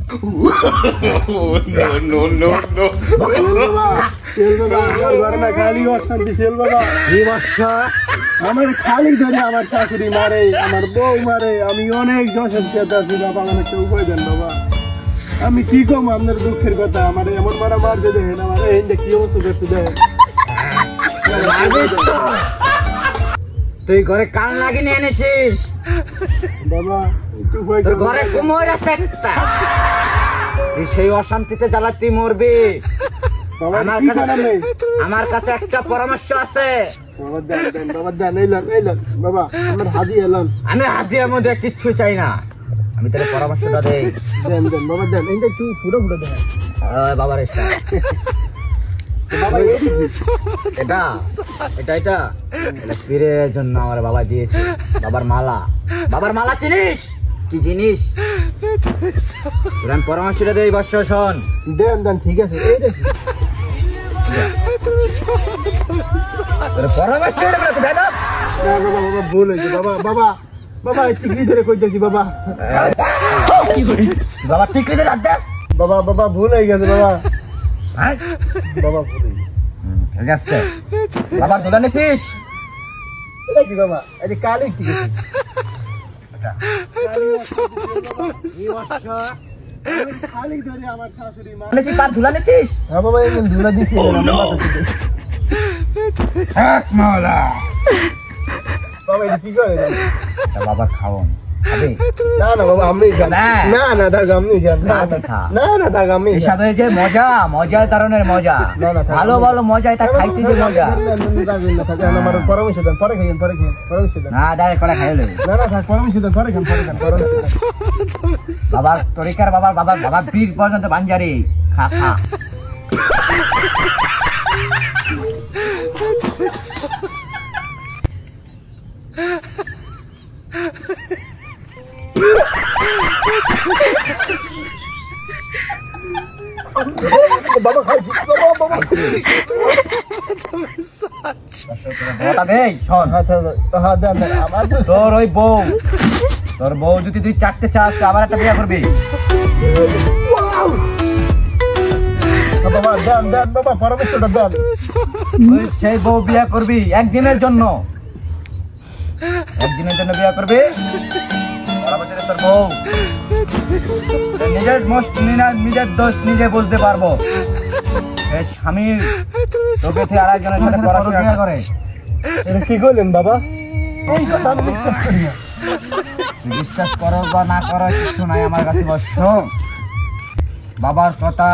No no no খালি অশান্তি sell বাবা আমার খালি ধরে আমার শাশুড়ি মারে, আমার বউ মারে, আমি অনেক যশের খেতে আছি বাবা, আমার একটা উপায় দেন বাবা। আমি কি কম আপনার দুঃখের কথা, আমার এমন মারা মারতে দেখেন, আমার এই কি অবস্থা করতে দেখেন। তুই ঘরে কান লাগিয়ে এনেছিস বাবা তোর ঘরে কুমোর আছে একটা, তুই সেই অশান্তিতে জ্বালা তুই মরবি। আমার কাছে একটা পরামর্শ আছে। আমি হাতিয়ার মধ্যে কিচ্ছু চাই না, আমি তোর পরামর্শটা দেই। বাবার এটা এটা এটা এটা পীরের জন্য আমার বাবা দিয়েছে। বাবার মালা চিনিস কি জিনিস? আমি পরামর্শটা দেই বর্ষ, শোন। দেন দেন, ঠিক আছে। পরামর্শ ভুল হয়েছে বাবা, বাবা বাবা টিকলি ধরে কইতেছি বাবা, বাবা টিকলি ধরে হাত দেস। বাবা বাবা ভুল হয়ে গেছে বাবা, বাবা ভুল হয়ে গেছে। ঠিক আছে বাবার ধরে নিছিস? এটা কি বাবা? এই যে কালি ঠিক আছে। খালি ধরে আমার শাশুড়ি মা পার ধুলা নিছিস? হ্যাঁ বাবা, এই ধুলা দিছি। বাবা এটা কি করে? বাবা খাওন না না বাবা, আমি না না দাগ আমি না না দাগ আমি হিসাবে যে মজা ধরনের মজা, ভালো ভালো মজা, এটা খাইতে যে মজা। আমার পরামর্শ দেন, পরে খাইয়েন, পরে খাইয়েন, পরামর্শ দেন। না ডাইরেক্ট করে খাইলে না না থাক, পরামর্শ দেন, পরে খান, পরে খান, পরামর্শ দেন। বাবার তরিকার বাবা বীর পর্যন্ত বাঞ্জারি খা খা। বাবা খাইছি, বাবা বাবা তোর ওই বউ, তোর বউ যদি তুই চারটে চাস, আবার একটা বিয়ে করবি। বাবা দেন দেন বাবা, পরামর্শটা দেন। সেই বউ বিয়ে করবি একদিনের জন্য বিয়ে করবি। তোর বউ নিজের দোষ নিজে বুঝতে পারবো। স্বামীর তোকে আর একজনের সাথে পড়াশোনা করে। এটা কি করলেন বাবা? এই কথা আমি বিশ্বাস করি না। বিশ্বাস করো বা না করো কিছু নাই আমার কাছে। বর্ষ বাবার কথা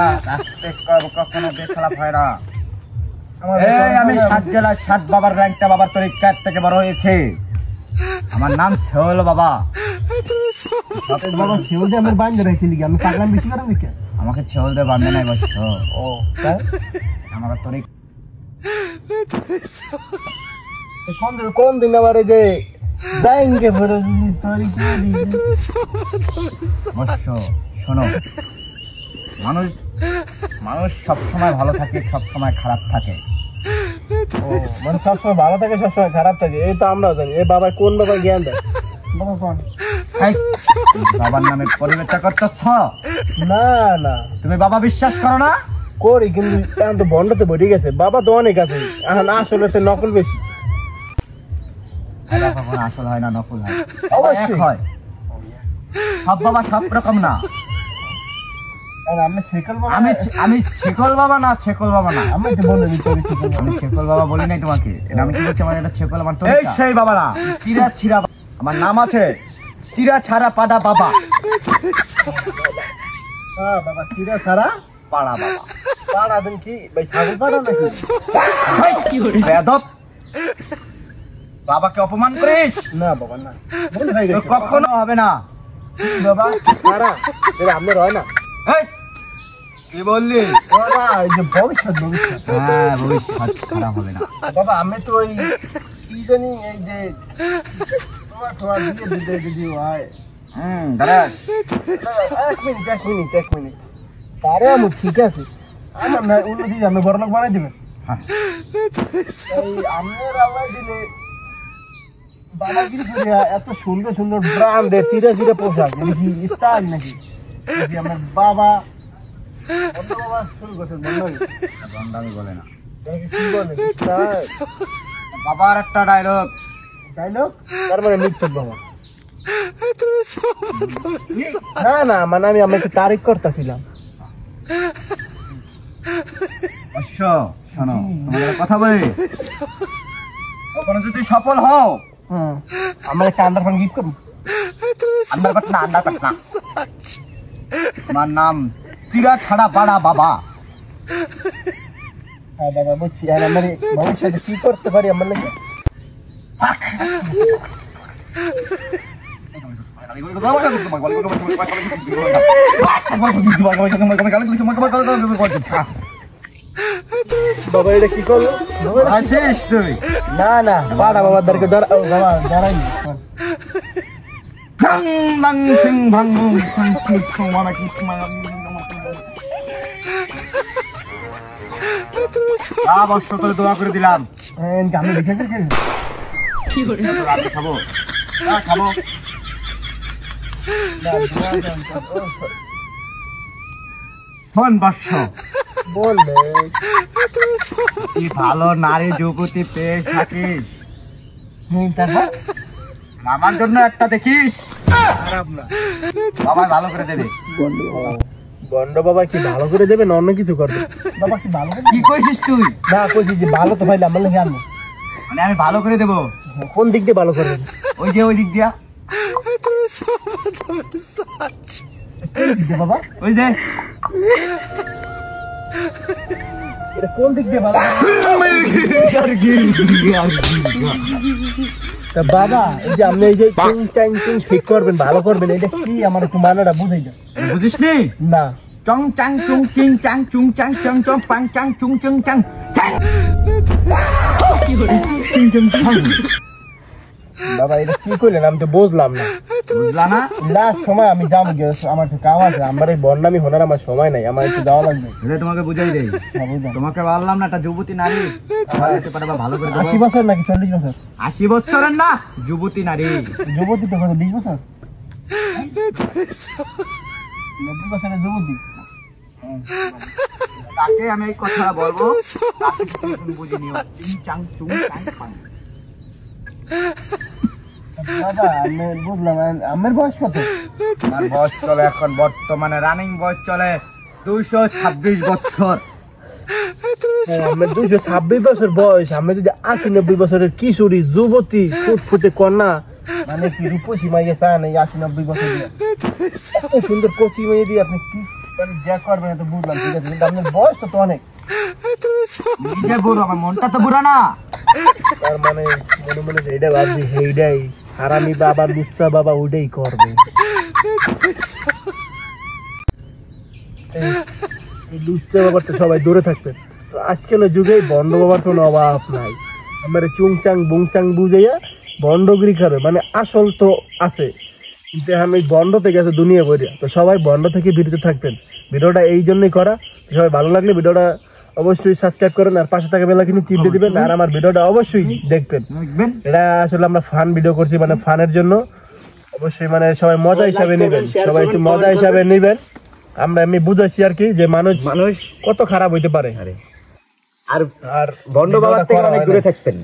কখনো বেখেলাপ হয় না। আমি 7 জেলায় 7 বাবার র্যাঙ্কটা বাবার তরিকার থেকে বড় হয়েছে। আমার নাম শেওল বাবা। বাবা শেওল দিয়ে আমার বান্ধে রাখছি লিখে, আমি পাগলাম বেশি করেন লিখে। আমাকে শেওল দিয়ে বান্ধে নাই বর্ষ। ও আমার তরিক কোন দিন আবার এই যে ব্যাংকে বর্ষ শোনো, মানুষ সবসময় ভালো থাকে, সবসময় খারাপ থাকে। মানে সবসময় ভালো থাকে, সবসময় খারাপ থাকে, এই তো আমরাও জানি। এই বাবা কোন বাবা জ্ঞান দেয়? বাবা কোন বাবার নামে পরিবেশটা করতেছ? না না, তুমি বাবা বিশ্বাস করো না? করি, কিন্তু এখন তো বন্ধতে বেড়ে গেছে। বাবা তো অনেক আছে, এখন আসলে নকল বেশি। আসল হয় না নকল হয়, অবশ্যই হয়। সব বাবা সব রকম না। আমি শেকল বাবা না, ছেকল বাবা না। আমি তো বলে দিচ্ছি আমি ছেকল বাবা বলি নাই তোমাকে। এটা আমি কি বলছি, আমার এটা ছেকল আমার তো সেই বাবা না, চিরা ছিরা। আমার নাম আছে চিরা ছাড়া পাড়া বাবা। হ্যাঁ বাবা, চিরা ছাড়া পাড়া বাবা। পাড়া দেন কি ভাই, ছাগল পাড়া নাকি? বেয়াদব, বাবাকে অপমান করিস না বাবা না, ভুল হয়ে গেছে, কখনো হবে না। বাবা পাড়া এটা আপনার হয় না। কি বললি বাবা? এই যে ভবিষ্যৎ খারাপ হবে না বাবা। আমি তো ওই কি জানি, এই যে তোমার দিয়ে দিতে যদি হয়। এক মিনিট তারে আমি ঠিক আছে, আমার না উন্নতি, আমি বড় লোক বানাই দিবেন। এই আপনার আল্লাহ দিলে বাবাগিরি করে এত সুন্দর সুন্দর ব্র্যান্ডের চিরা চিরা পোশাক, কি স্টাইল নাকি? যে আমার বাবা বন্ধ বাবা শুরু করছে বন্ধ বন্ডামি বলে না। কি বলে তাই বাবার একটা ডায়লগ। ডায়লগ তার মানে মিথ্যা বাবা না না মানে আমি আমাকে তারিখ করতেছিলাম অবশ্য শোনো, তোমাদের কথা বলি, কখনো যদি সফল হও, আমার একটা আন্ডারপ্যান্ট গিফট করুন। আন্ডারপাট না, আন্ডারপাট না, আমার নাম চিরা ঠাড়া পাড়া বাবা। হ্যাঁ বাবা বুঝছি। আর আমার ভবিষ্যতে কি করতে পারি আমার লাগে? বাবা এটা কি করলো? আছিস তুই? না না পাড়া বাবার দ্বারকে বাবা দাঁড়াই অবশ্য করে দোয়া করে দিলাম। আমি দেখে গেছি আমি খাবো, খাবো। শোন বৎস, বললে তুই ভালো নারী যুবতী পেয়ে থাকিস, তারপর আমার জন্য একটা দেখিস, খারাপ না। বাবা ভালো করে দেবে। গন্ড বাবা কি ভালো করে দেবে না অন্য কিছু করবে? বাবা কি ভালো করে কি কইছিস তুই? না কইছি যে ভালো তো ভাইলে আমার লাগে আনবো। মানে আমি ভালো করে দেবো? কোন দিক দিয়ে ভালো করবেন? ওই যে ওই দিক দিয়া, কোন দিক দিয়ে বাবা? ওই যে এটা কোন দিক দিয়ে ভালো? তা বাবা এই যে আপনি এই যে চিং চাং চিং ঠিক করবেন ভালো করবেন এটা কি আমার একটু মানাটা বুঝাই দাও। বুঝিস নি? না চং চাং চুং চিং চাং চুং চাং চং চং পাং চাং চুং চং চাং বাবা এটা কি করলেন আমি তো বুঝলাম না। বুঝলা না? লাস্ট সময় আমি যাবো আমার একটু কাম আছে, আমার এই বন্ডামি হোনার আমার সময় নাই, আমার একটু যাওয়া লাগবে। এটা তোমাকে বুঝাই দেই। হ্যাঁ, বুঝলাম। তোমাকে বললাম না একটা যুবতী নারী হতে পারে বা ভালো করে দেবো। 80 বছর নাকি 40 বছর? 80 বছরের না, যুবতী নারী। যুবতী তো কত 20 বছর? 90 বছরের যুবতী। তাকে আমি এই কথাটা বলবো, তাকে তুমি বুঝে নিও। চিং চাং চুং চাং পাং। বাবা আমি বুঝলাম আমার বয়স কত? আমার বয়স চলে এখন বর্তমানে রানিং বয়স চলে 226 বছর। আমার 226 বছর বয়স। আমি যদি 80-90 বছরের কিশোরী যুবতী ফুটফুটে কন্যা মানে কি রূপসী মাইয়া চান এই 80-90 বছর দিয়ে এত সুন্দর কচি মেয়ে দিয়ে আপনি কি মানে যা করবেন এটা বুঝলাম, ঠিক আছে, কিন্তু আপনার বয়স তো অনেক। নিজে বুড়ো, আমার মনটা তো বুড়ো না। তার মানে মনে মনে এইটা ভাবছি সেইটাই আর আমি বাবা লুচ্চা বাবা ওইটাই করবে। এই লুচ্চা বাবার তো সবাই দূরে থাকবেন। তো আজকালের যুগে বন্ড বাবার কোনো অভাব নাই। আমার চুংচাং বুংচাং বুঝাইয়া বন্ডগিরি করে মানে আসল তো আছে, কিন্তু আমি বন্ড থেকে আছে দুনিয়া বইয়া। তো সবাই বন্ড থেকে বিরত থাকবেন। ভিডিওটা এই জন্যই করা। সবাই ভালো লাগলে ভিডিওটা অবশ্যই সাবস্ক্রাইব করেন আর পাশে থাকা বেলা কিন্তু টিপ দিয়ে দিবেন আর আমার ভিডিওটা অবশ্যই দেখবেন। এটা আসলে আমরা ফান ভিডিও করছি, মানে ফানের জন্য অবশ্যই মানে সবাই মজা হিসাবে নেবেন, সবাই একটু মজা হিসাবে নেবেন। আমরা এমনি বুঝাচ্ছি আর কি যে মানুষ কত খারাপ হইতে পারে। আর বন্ড বাবার থেকে অনেক দূরে থাকবেন।